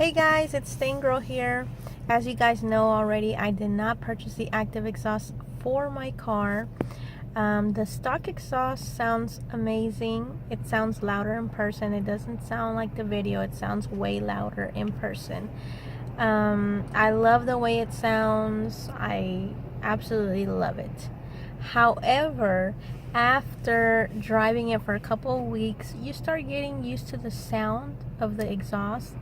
Hey guys, it's Stain Girl here. As you guys know already, I did not purchase the active exhaust for my car. The stock exhaust sounds amazing. It sounds louder in person. It doesn't sound like the video. It sounds way louder in person. I love the way it sounds. I absolutely love it. However, after driving it for a couple of weeks, you start getting used to the sound of the exhaust,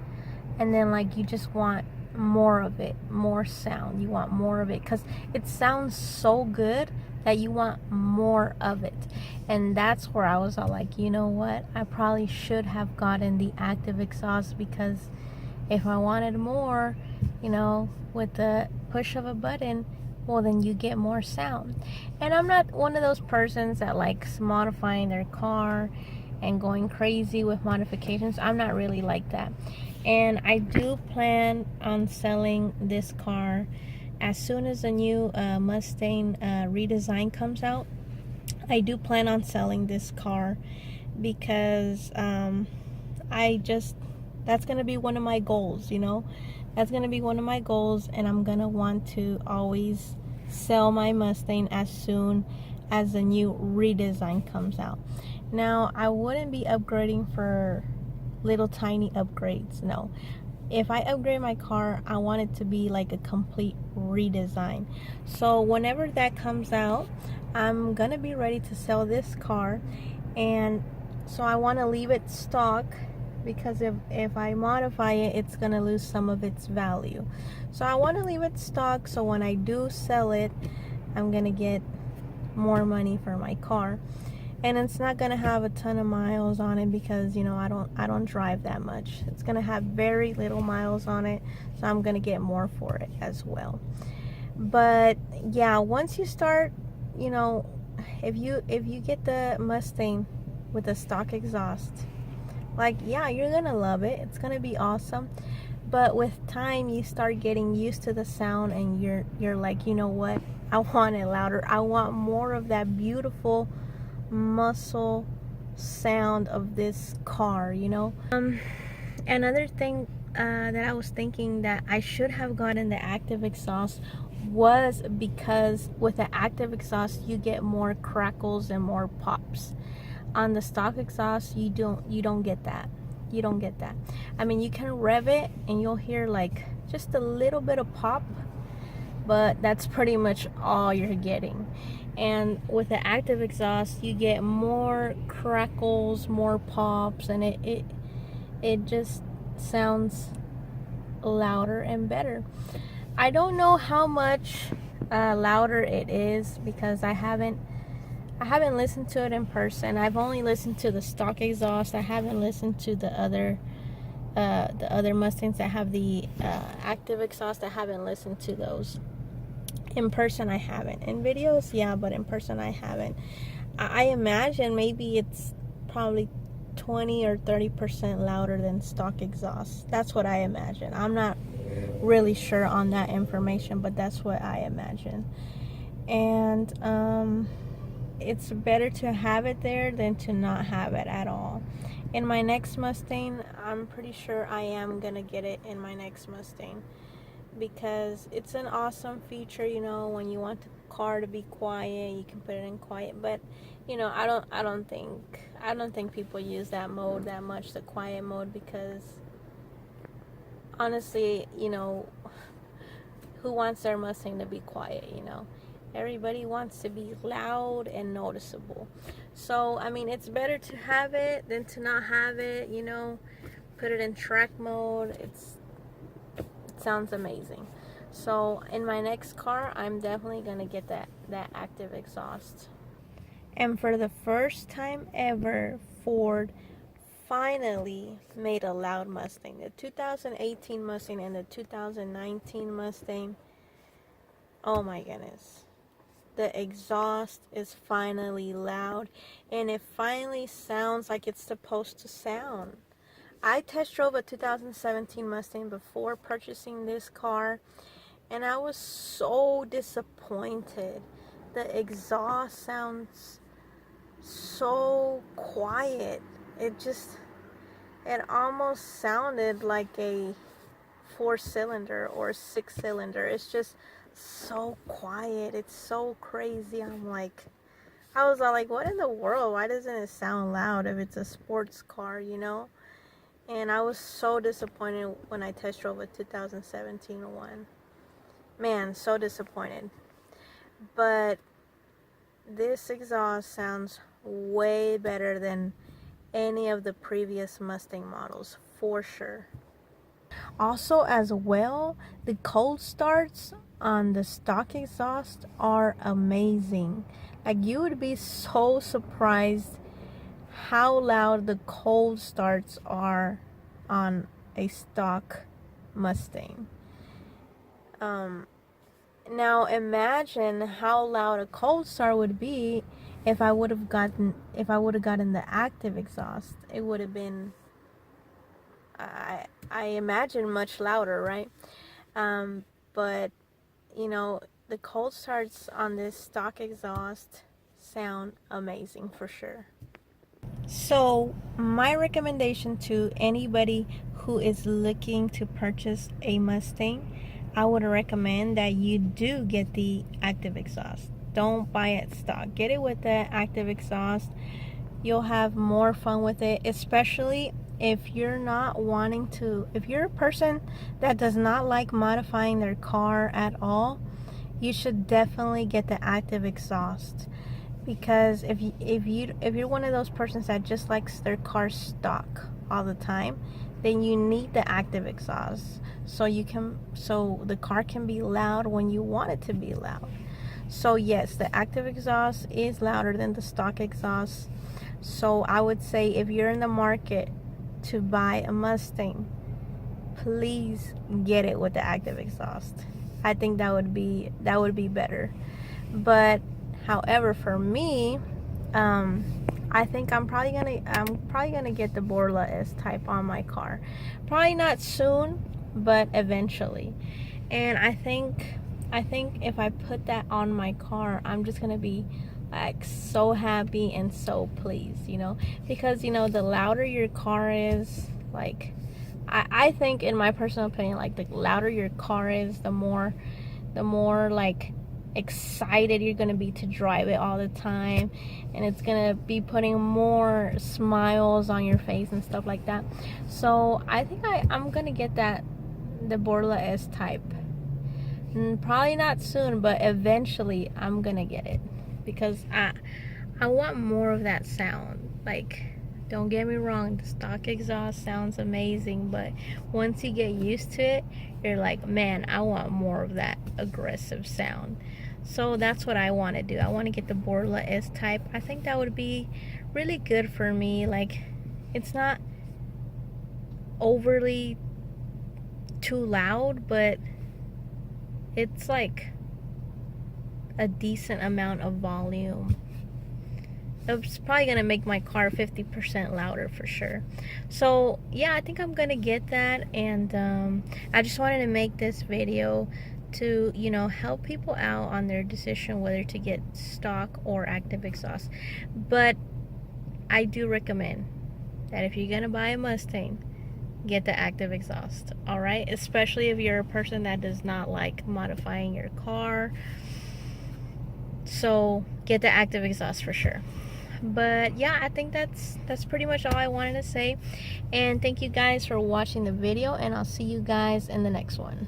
and then like you just want more of it, more sound. You want more of it because it sounds so good that you want more of it. And that's where I was all like, you know what, I probably should have gotten the active exhaust, because if I wanted more, with the push of a button, well, then you get more sound. And I'm not one of those persons that likes modifying their car and going crazy with modifications. I'm not really like that. And I do plan on selling this car as soon as the new Mustang redesign comes out. I do plan on selling this car because that's going to be one of my goals, That's going to be one of my goals, and I'm going to want to always sell my Mustang as soon as the new redesign comes out. Now, I wouldn't be upgrading for little tiny upgrades. No. If I upgrade my car, I want it to be like a complete redesign. So whenever that comes out, I'm going to be ready to sell this car. And so I want to leave it stock, because if I modify it, it's going to lose some of its value. So I want to leave it stock, so when I do sell it, I'm going to get more money for my car. And it's not going to have a ton of miles on it, because I don't drive that much. It's going to have very little miles on it, so I'm going to get more for it as well. But yeah, once you start, if you get the Mustang with the stock exhaust, like, yeah, you're gonna love it. It's gonna be awesome. But with time, you start getting used to the sound, and you're like, you know what, I want it louder. I want more of that beautiful muscle sound of this car. Another thing that I was thinking that I should have gotten the active exhaust was because with the active exhaust you get more crackles and more pops. On the stock exhaust, you don't get that. You don't get that. I mean, you can rev it and you'll hear like just a little bit of pop, but that's pretty much all you're getting. And with the active exhaust, you get more crackles, more pops, and it just sounds louder and better. I don't know how much louder it is, because I haven't listened to it in person. I've only listened to the stock exhaust. I haven't listened to the other Mustangs that have the active exhaust. I haven't listened to those in person. I haven't. In videos, yeah, but in person I haven't. I imagine maybe it's probably 20 or 30% louder than stock exhaust. That's what I imagine. I'm not really sure on that information, but that's what I imagine. And it's better to have it there than to not have it at all. In my next Mustang, I'm pretty sure I am gonna get it in my next Mustang, because it's an awesome feature. When you want the car to be quiet, you can put it in quiet. But I don't think people use that mode that much, the quiet mode, because honestly, who wants their Mustang to be quiet? Everybody wants to be loud and noticeable. So I mean, it's better to have it than to not have it. Put it in track mode. It sounds amazing. So in my next car, I'm definitely gonna get that active exhaust. And for the first time ever, Ford finally made a loud Mustang. The 2018 Mustang and the 2019 Mustang, oh my goodness, the exhaust is finally loud, and it finally sounds like it's supposed to sound. I test drove a 2017 Mustang before purchasing this car, and I was so disappointed. The exhaust sounds so quiet. It almost sounded like a 4-cylinder or 6-cylinder. It's just so quiet. It's so crazy. I was all like, what in the world? Why doesn't it sound loud if it's a sports car, you know? And I was so disappointed when I test drove a 2017 one. Man, so disappointed. But this exhaust sounds way better than any of the previous Mustang models, for sure. Also, as well, the cold starts on the stock exhaust are amazing. Like, you would be so surprised how loud the cold starts are on a stock Mustang. Now imagine how loud a cold start would be if I would have gotten the active exhaust. It would have been, I imagine, much louder, right? But you know, the cold starts on this stock exhaust sound amazing for sure. So my recommendation to anybody who is looking to purchase a Mustang, I would recommend that you do get the active exhaust. Don't buy it stock. Get it with the active exhaust. You'll have more fun with it, especially if you're not wanting to, if you're a person that does not like modifying their car at all, you should definitely get the active exhaust. Because if you're one of those persons that just likes their car stock all the time, then you need the active exhaust so the car can be loud when you want it to be loud. So yes, the active exhaust is louder than the stock exhaust. So I would say if you're in the market to buy a Mustang, please get it with the active exhaust. I think that would be better. But however, for me, I think I'm probably gonna get the Borla S-Type on my car. Probably not soon, but eventually. And I think if I put that on my car, I'm just gonna be like so happy and so pleased, you know, because you know, the louder your car is, like, I think, in my personal opinion, like, the louder your car is, the more like excited you're gonna be to drive it all the time, and it's gonna be putting more smiles on your face and stuff like that. So I think I'm gonna get the Borla S-Type. Probably not soon, but eventually I'm gonna get it, because I want more of that sound. Like, don't get me wrong, the stock exhaust sounds amazing, but once you get used to it, you're like, man, I want more of that aggressive sound. So that's what I want to do. I want to get the Borla S-Type. I think that would be really good for me. Like, it's not overly too loud, but it's like a decent amount of volume. It's probably gonna make my car 50% louder for sure. So yeah, I think I'm gonna get that, and I just wanted to make this video to, you know, help people out on their decision whether to get stock or active exhaust. But I do recommend that if you're gonna buy a Mustang, get the active exhaust. All right, especially if you're a person that does not like modifying your car. So get the active exhaust for sure. But yeah, I think that's pretty much all I wanted to say, and thank you guys for watching the video, and I'll see you guys in the next one.